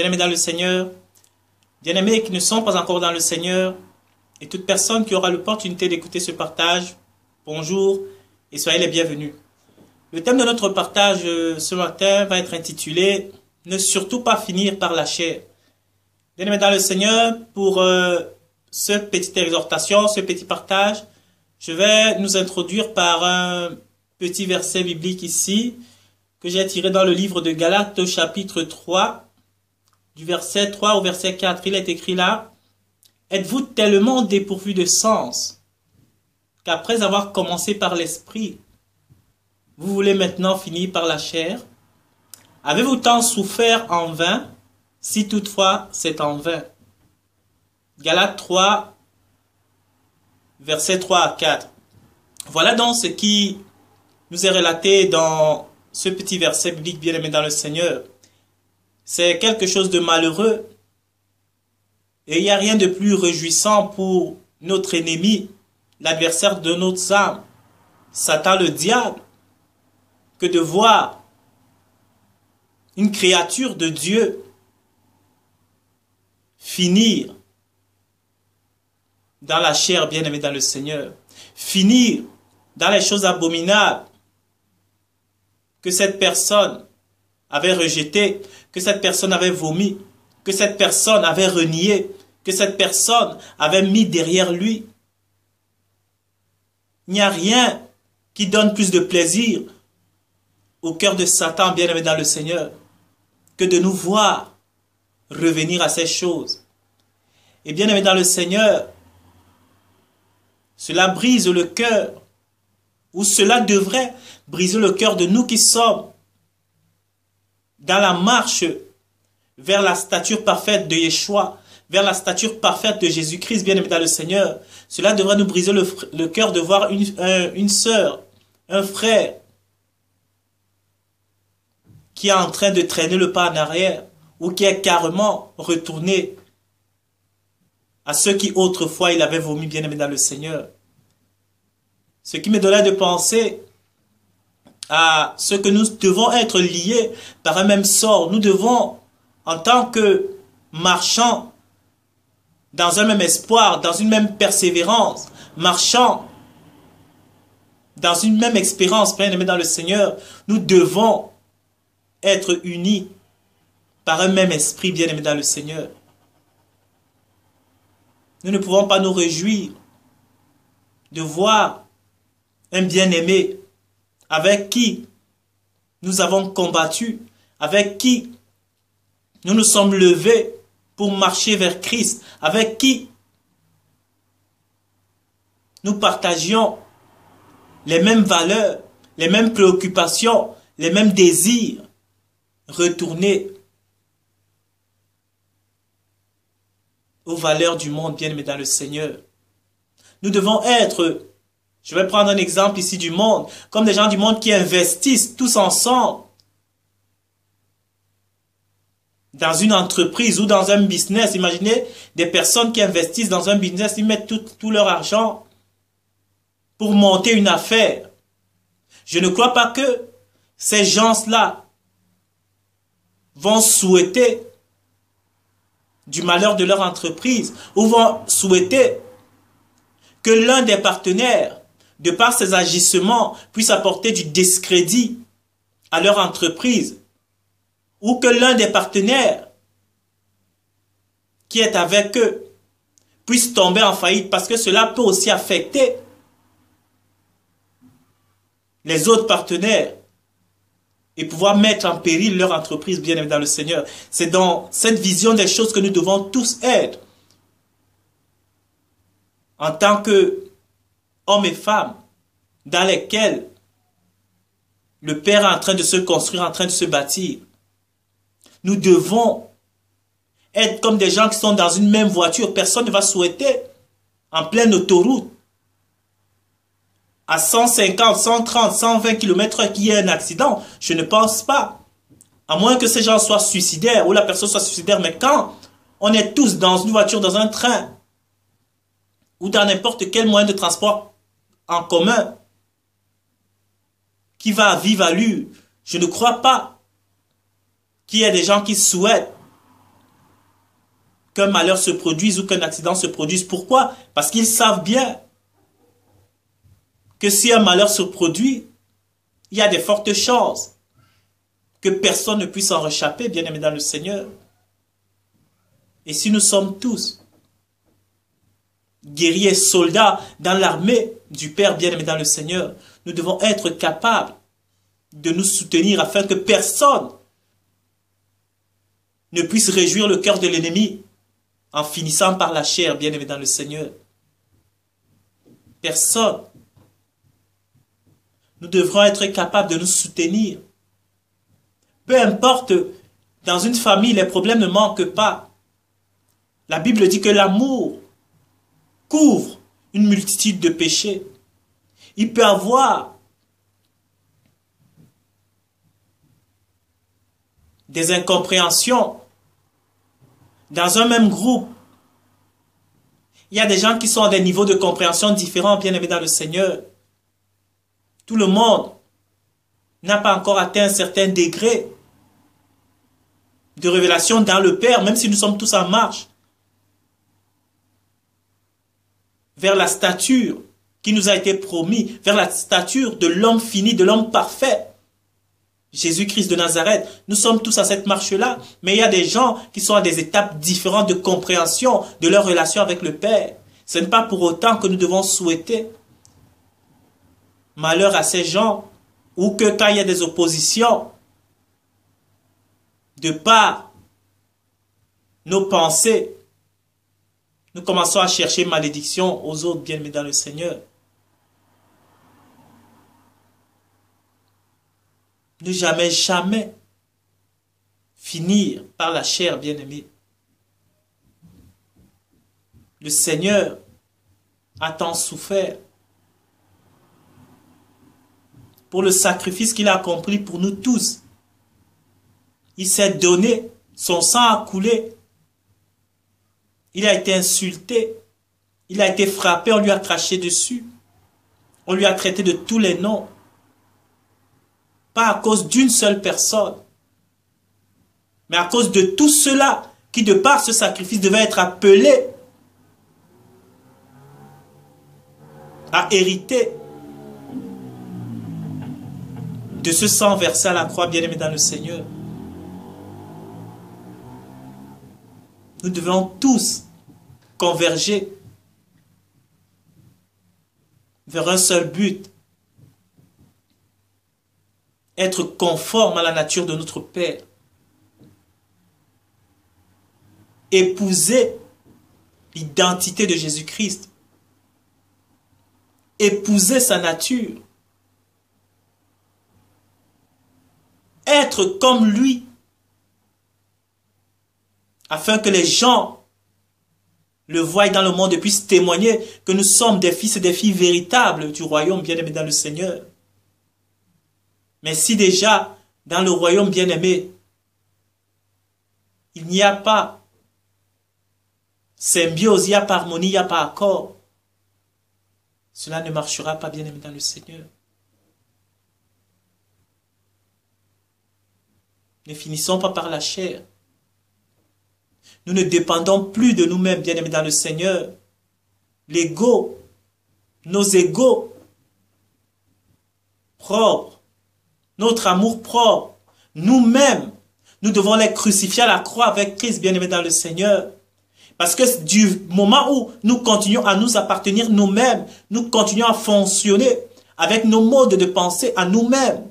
Bien-aimés dans le Seigneur, bien-aimés qui ne sont pas encore dans le Seigneur, et toute personne qui aura l'opportunité d'écouter ce partage, bonjour et soyez les bienvenus. Le thème de notre partage ce matin va être intitulé « Ne surtout pas finir par la chair ». Bien-aimés dans le Seigneur, pour cette petite exhortation, ce petit partage, je vais nous introduire par un petit verset biblique ici, que j'ai tiré dans le livre de Galates, chapitre 3, du verset 3 au verset 4. Il est écrit là, « Êtes-vous tellement dépourvus de sens qu'après avoir commencé par l'esprit, vous voulez maintenant finir par la chair? Avez-vous tant souffert en vain, si toutefois c'est en vain? » Galates 3, versets 3 à 4. Voilà donc ce qui nous est relaté dans ce petit verset biblique, bien-aimé dans le Seigneur. C'est quelque chose de malheureux. Et il n'y a rien de plus réjouissant pour notre ennemi, l'adversaire de notre âme, Satan le diable, que de voir une créature de Dieu finir dans la chair, bien-aimé dans le Seigneur, finir dans les choses abominables que cette personne avait rejetées, que cette personne avait vomi, que cette personne avait renié, que cette personne avait mis derrière lui. Il n'y a rien qui donne plus de plaisir au cœur de Satan, bien-aimé dans le Seigneur, que de nous voir revenir à ces choses. Et bien-aimé dans le Seigneur, cela brise le cœur, ou cela devrait briser le cœur de nous qui sommes dans la marche vers la stature parfaite de Yeshua, vers la stature parfaite de Jésus-Christ, bien-aimé dans le Seigneur. Cela devrait nous briser le cœur de voir une sœur, un frère, qui est en train de traîner le pas en arrière, ou qui est carrément retourné à ceux qui autrefois il avait vomi, bien-aimé dans le Seigneur. Ce qui me donnait de penser à ce que nous devons être liés par un même sort. Nous devons, en tant que marchants, dans un même espoir, dans une même persévérance, marchant dans une même espérance, bien-aimés dans le Seigneur, nous devons être unis par un même esprit, bien-aimés dans le Seigneur. Nous ne pouvons pas nous réjouir de voir un bien-aimé avec qui nous avons combattu, avec qui nous nous sommes levés pour marcher vers Christ, avec qui nous partagions les mêmes valeurs, les mêmes préoccupations, les mêmes désirs, retourner aux valeurs du monde, bien-aimés dans le Seigneur. Nous devons être, je vais prendre un exemple ici du monde, comme des gens du monde qui investissent tous ensemble dans une entreprise ou dans un business. Imaginez des personnes qui investissent dans un business, ils mettent tout leur argent pour monter une affaire. Je ne crois pas que ces gens-là vont souhaiter du malheur de leur entreprise ou vont souhaiter que l'un des partenaires, de par ses agissements, puisse apporter du discrédit à leur entreprise, ou que l'un des partenaires qui est avec eux puisse tomber en faillite, parce que cela peut aussi affecter les autres partenaires et pouvoir mettre en péril leur entreprise, bien-aimés dans le Seigneur. C'est dans cette vision des choses que nous devons tous être en tant que hommes et femmes dans lesquels le Père est en train de se construire, en train de se bâtir. Nous devons être comme des gens qui sont dans une même voiture. Personne ne va souhaiter, en pleine autoroute, à 150, 130, 120 km/h qu'il y ait un accident. Je ne pense pas. À moins que ces gens soient suicidaires ou la personne soit suicidaire. Mais quand on est tous dans une voiture, dans un train ou dans n'importe quel moyen de transport en commun qui va à vive allure, je ne crois pas qu'il y ait des gens qui souhaitent qu'un malheur se produise ou qu'un accident se produise. Pourquoi? Parce qu'ils savent bien que si un malheur se produit, il y a des fortes chances que personne ne puisse en réchapper, bien-aimés dans le Seigneur. Et si nous sommes tous guerriers, soldats dans l'armée du Père, bien-aimé dans le Seigneur, nous devons être capables de nous soutenir afin que personne ne puisse réjouir le cœur de l'ennemi en finissant par la chair, bien-aimé dans le Seigneur. Personne. Nous devrons être capables de nous soutenir. Peu importe, dans une famille, les problèmes ne manquent pas. La Bible dit que l'amour couvre une multitude de péchés. Il peut y avoir des incompréhensions dans un même groupe. Il y a des gens qui sont à des niveaux de compréhension différents, bien aimés dans le Seigneur. Tout le monde n'a pas encore atteint un certain degré de révélation dans le Père, même si nous sommes tous en marche vers la stature qui nous a été promis, vers la stature de l'homme fini, de l'homme parfait, Jésus-Christ de Nazareth. Nous sommes tous à cette marche-là, mais il y a des gens qui sont à des étapes différentes de compréhension de leur relation avec le Père. Ce n'est pas pour autant que nous devons souhaiter malheur à ces gens, ou que quand il y a des oppositions, de par nos pensées, nous commençons à chercher malédiction aux autres, bien-aimés dans le Seigneur. Ne jamais, jamais finir par la chair, bien-aimé. Le Seigneur a tant souffert pour le sacrifice qu'il a accompli pour nous tous. Il s'est donné, son sang a coulé. Il a été insulté, il a été frappé, on lui a craché dessus. On lui a traité de tous les noms. Pas à cause d'une seule personne, mais à cause de tout cela qui, de par ce sacrifice, devait être appelé à hériter de ce sang versé à la croix, bien-aimé dans le Seigneur. Nous devons tous converger vers un seul but. Être conforme à la nature de notre Père. Épouser l'identité de Jésus-Christ. Épouser sa nature. Être comme lui. Afin que les gens le voient dans le monde et puissent témoigner que nous sommes des fils et des filles véritables du royaume, bien-aimés dans le Seigneur. Mais si déjà, dans le royaume bien-aimé, il n'y a pas symbiose, il n'y a pas harmonie, il n'y a pas accord, cela ne marchera pas, bien-aimé dans le Seigneur. Ne finissons pas par la chair. Nous ne dépendons plus de nous-mêmes, bien-aimés dans le Seigneur. L'ego, nos égos propres, notre amour propre, nous-mêmes, nous devons les crucifier à la croix avec Christ, bien-aimés dans le Seigneur. Parce que du moment où nous continuons à nous appartenir nous-mêmes, nous continuons à fonctionner avec nos modes de pensée à nous-mêmes.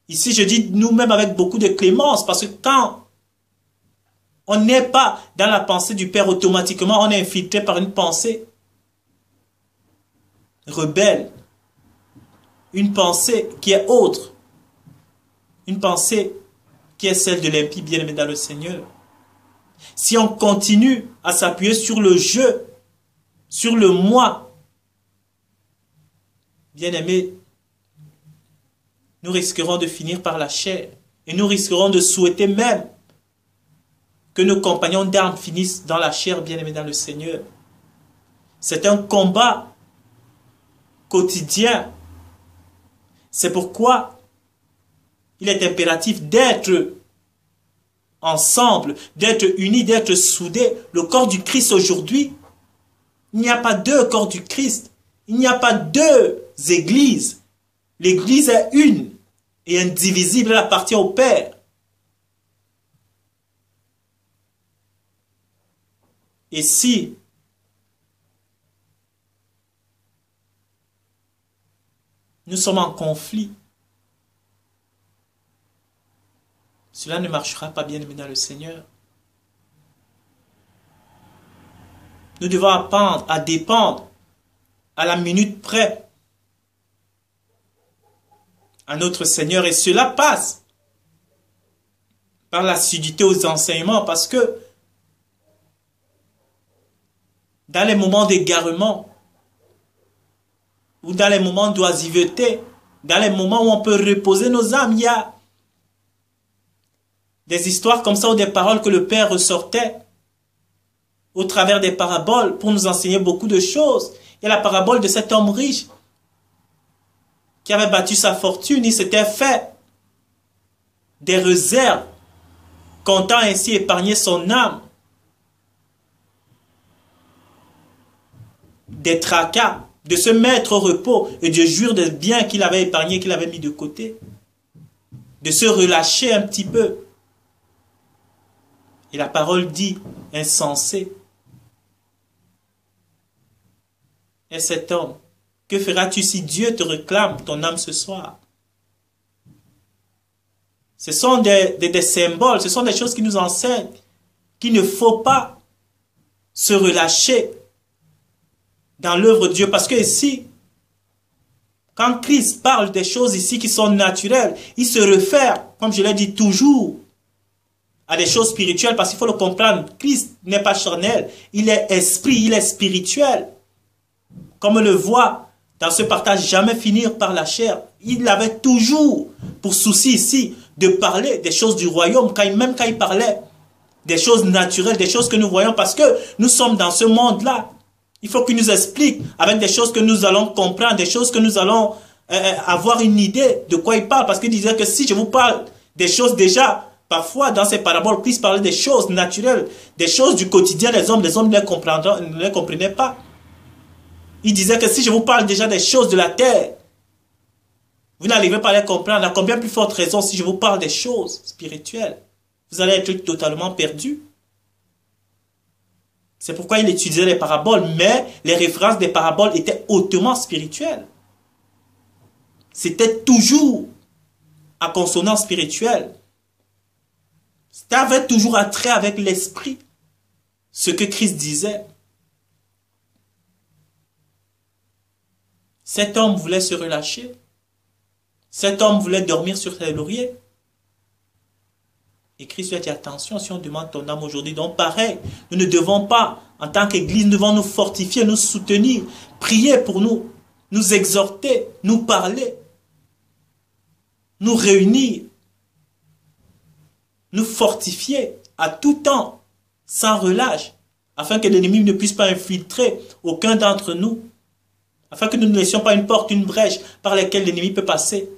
Ici, je dis nous-mêmes avec beaucoup de clémence, parce que quand on n'est pas dans la pensée du Père, automatiquement, on est infiltré par une pensée rebelle. Une pensée qui est autre. Une pensée qui est celle de l'impie, bien-aimé dans le Seigneur. Si on continue à s'appuyer sur le je, sur le moi, bien-aimé, nous risquerons de finir par la chair. Et nous risquerons de souhaiter même que nos compagnons d'armes finissent dans la chair, bien-aimés dans le Seigneur. C'est un combat quotidien. C'est pourquoi il est impératif d'être ensemble, d'être unis, d'être soudés. Le corps du Christ aujourd'hui, il n'y a pas deux corps du Christ. Il n'y a pas deux églises. L'église est une et indivisible, elle appartient au Père. Et si nous sommes en conflit, cela ne marchera pas, bien aimé dans le Seigneur. Nous devons apprendre à dépendre à la minute près à notre Seigneur. Et cela passe par l'assiduité aux enseignements, parce que dans les moments d'égarement, ou dans les moments d'oisiveté, dans les moments où on peut reposer nos âmes, il y a des histoires comme ça ou des paroles que le Père ressortait au travers des paraboles pour nous enseigner beaucoup de choses. Il y a la parabole de cet homme riche qui avait battu sa fortune, il s'était fait des réserves, comptant ainsi épargner son âme, des tracas, de se mettre au repos et de jouir des biens qu'il avait épargnés, qu'il avait mis de côté, de se relâcher un petit peu. Et la parole dit, insensé. Et cet homme, que feras-tu si Dieu te réclame ton âme ce soir? Ce sont des symboles, ce sont des choses qui nous enseignent qu'il ne faut pas se relâcher dans l'œuvre de Dieu. Parce que ici, quand Christ parle des choses ici qui sont naturelles, il se réfère, comme je l'ai dit toujours, à des choses spirituelles, parce qu'il faut le comprendre. Christ n'est pas charnel, il est esprit, il est spirituel. Comme on le voit dans ce partage, jamais finir par la chair. Il avait toujours pour souci ici de parler des choses du royaume, même quand il parlait des choses naturelles, des choses que nous voyons, parce que nous sommes dans ce monde-là. Il faut qu'il nous explique avec des choses que nous allons comprendre, des choses que nous allons avoir une idée de quoi il parle. Parce qu'il disait que si je vous parle des choses déjà, parfois dans ces paraboles, Christ parlait des choses naturelles, des choses du quotidien des hommes ne les comprenaient pas. Il disait que si je vous parle déjà des choses de la terre, vous n'arrivez pas à les comprendre. À combien plus forte raison si je vous parle des choses spirituelles, vous allez être totalement perdu. C'est pourquoi il utilisait les paraboles, mais les références des paraboles étaient hautement spirituelles. C'était toujours à consonance spirituelle. Ça avait toujours un trait avec l'esprit, ce que Christ disait. Cet homme voulait se relâcher. Cet homme voulait dormir sur ses lauriers. Et Christ lui a dit, attention, si on demande ton âme aujourd'hui, donc pareil, nous ne devons pas, en tant qu'Église, nous devons nous fortifier, nous soutenir, prier pour nous, nous exhorter, nous parler, nous réunir, nous fortifier à tout temps, sans relâche, afin que l'ennemi ne puisse pas infiltrer aucun d'entre nous, afin que nous ne laissions pas une porte, une brèche par laquelle l'ennemi peut passer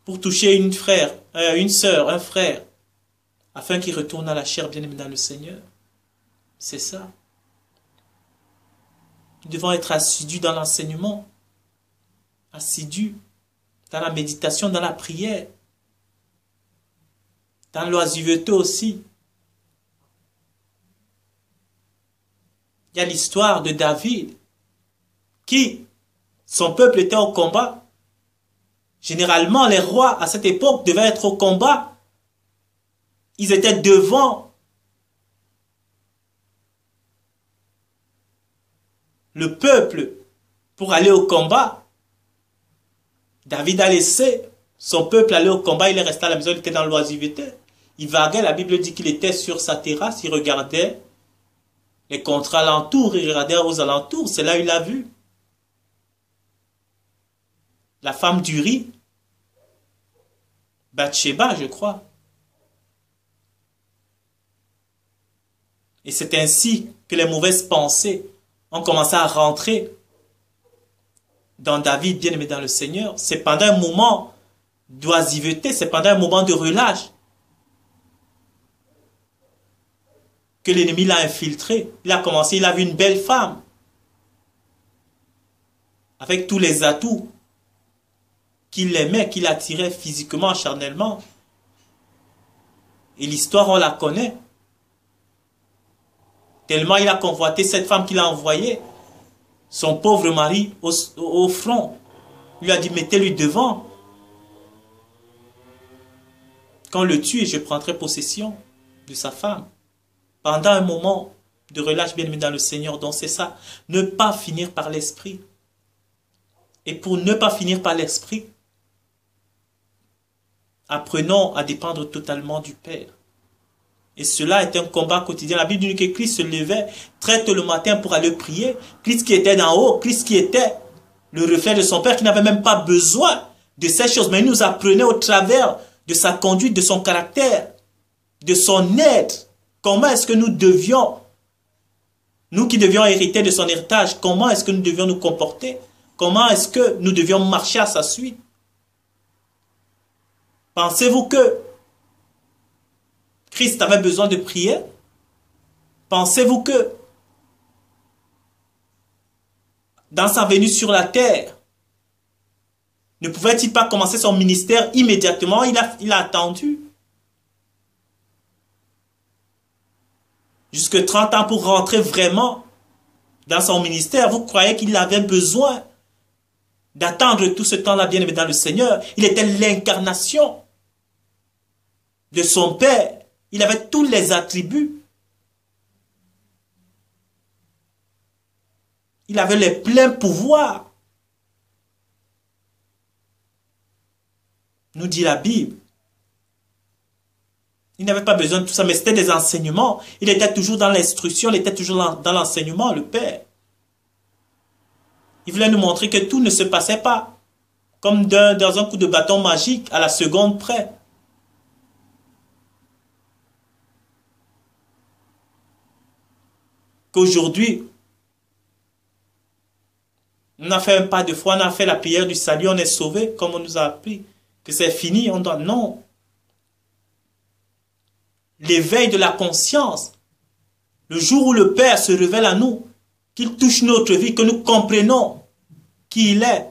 pour toucher une sœur, un frère, afin qu'il retourne à la chair bien-aimée dans le Seigneur. C'est ça. Nous devons être assidus dans l'enseignement, assidus dans la méditation, dans la prière, dans l'oisiveté aussi. Il y a l'histoire de David, qui, son peuple était au combat. Généralement, les rois à cette époque devaient être au combat. Ils étaient devant le peuple pour aller au combat. David a laissé son peuple aller au combat, il est resté à la maison, il était dans l'oisiveté. Il vaguait, la Bible dit qu'il était sur sa terrasse, il regardait les contre-alentours, il regardait aux alentours, c'est là où il a vu la femme d'Uri, Bathsheba, je crois. Et c'est ainsi que les mauvaises pensées ont commencé à rentrer dans David, bien-aimé dans le Seigneur. C'est pendant un moment d'oisiveté, c'est pendant un moment de relâche que l'ennemi l'a infiltré. Il a commencé, il a vu une belle femme avec tous les atouts qu'il aimait, qu'il attirait physiquement, charnellement. Et l'histoire, on la connaît. Tellement il a convoité cette femme qu'il a envoyée, son pauvre mari, au front. Il lui a dit, mettez-lui devant. Quand le tue, je prendrai possession de sa femme. Pendant un moment de relâche bien-aimé dans le Seigneur. Donc c'est ça, ne pas finir par l'esprit. Et pour ne pas finir par l'esprit, apprenons à dépendre totalement du Père. Et cela est un combat quotidien. La Bible dit que Christ se levait très tôt le matin pour aller prier. Christ qui était d'en haut, Christ qui était le reflet de son Père, qui n'avait même pas besoin de ces choses. Mais il nous apprenait au travers de sa conduite, de son caractère, de son être. Comment est-ce que nous devions, nous qui devions hériter de son héritage, comment est-ce que nous devions nous comporter? Comment est-ce que nous devions marcher à sa suite? Pensez-vous que Christ avait besoin de prier? Pensez-vous que dans sa venue sur la terre, ne pouvait-il pas commencer son ministère immédiatement? Il a attendu jusque 30 ans pour rentrer vraiment dans son ministère. Vous croyez qu'il avait besoin d'attendre tout ce temps-là, bien-aimé dans le Seigneur? Il était l'incarnation de son Père. Il avait tous les attributs. Il avait les pleins pouvoirs. Nous dit la Bible. Il n'avait pas besoin de tout ça, mais c'était des enseignements. Il était toujours dans l'instruction, il était toujours dans l'enseignement, le Père. Il voulait nous montrer que tout ne se passait pas comme dans un coup de bâton magique à la seconde près. Qu'aujourd'hui, on a fait un pas de foi, on a fait la prière du salut, on est sauvé, comme on nous a appris, que c'est fini, on doit... Non. L'éveil de la conscience, le jour où le Père se révèle à nous, qu'il touche notre vie, que nous comprenons qui il est,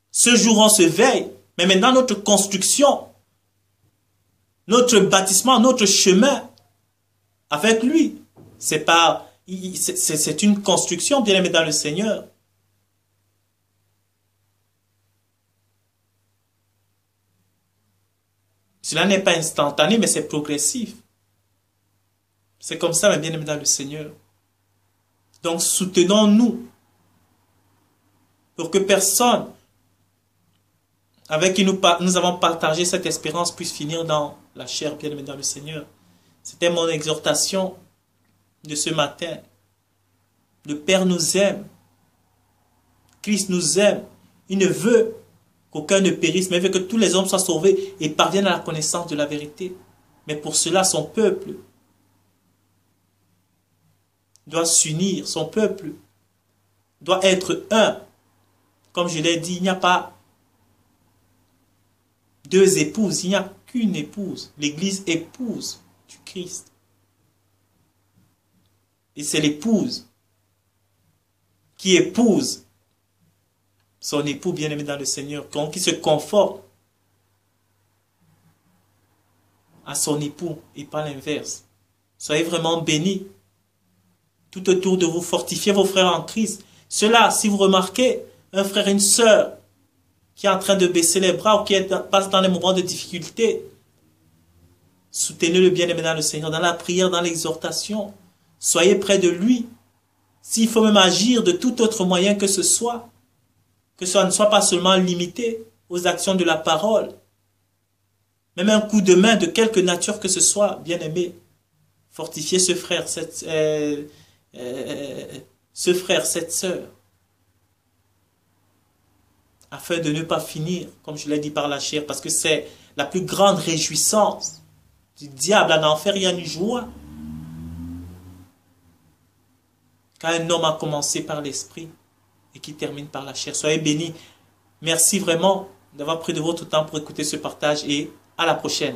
ce jour on se veille, mais maintenant notre construction, notre bâtissement, notre chemin avec lui, c'est une construction bien aimée dans le Seigneur. Cela n'est pas instantané, mais c'est progressif. C'est comme ça, mes bien-aimés dans le Seigneur. Donc, soutenons-nous pour que personne avec qui nous avons partagé cette espérance puisse finir dans la chair, bien-aimés dans le Seigneur. C'était mon exhortation de ce matin. Le Père nous aime. Christ nous aime. Il ne veut qu'aucun ne périsse, mais il veut que tous les hommes soient sauvés et parviennent à la connaissance de la vérité. Mais pour cela, son peuple doit s'unir, son peuple doit être un. Comme je l'ai dit, il n'y a pas deux épouses, il n'y a qu'une épouse. L'Église épouse du Christ. Et c'est l'épouse qui épouse son époux bien-aimé dans le Seigneur, qui se conforme à son époux et pas l'inverse. Soyez vraiment bénis. Tout autour de vous, fortifiez vos frères en Christ. Cela, si vous remarquez un frère et une sœur qui est en train de baisser les bras ou qui passe dans les moments de difficulté, soutenez le bien-aimé dans le Seigneur, dans la prière, dans l'exhortation. Soyez près de lui. S'il faut même agir de tout autre moyen que ce soit, que ça ne soit pas seulement limité aux actions de la parole, même un coup de main de quelque nature que ce soit, bien-aimé, fortifiez ce frère, cette sœur, afin de ne pas finir, comme je l'ai dit, par la chair, parce que c'est la plus grande réjouissance du diable. En enfer, il y a une joie. Quand un homme a commencé par l'esprit et qui termine par la chair. Soyez bénis. Merci vraiment d'avoir pris de votre temps pour écouter ce partage et à la prochaine.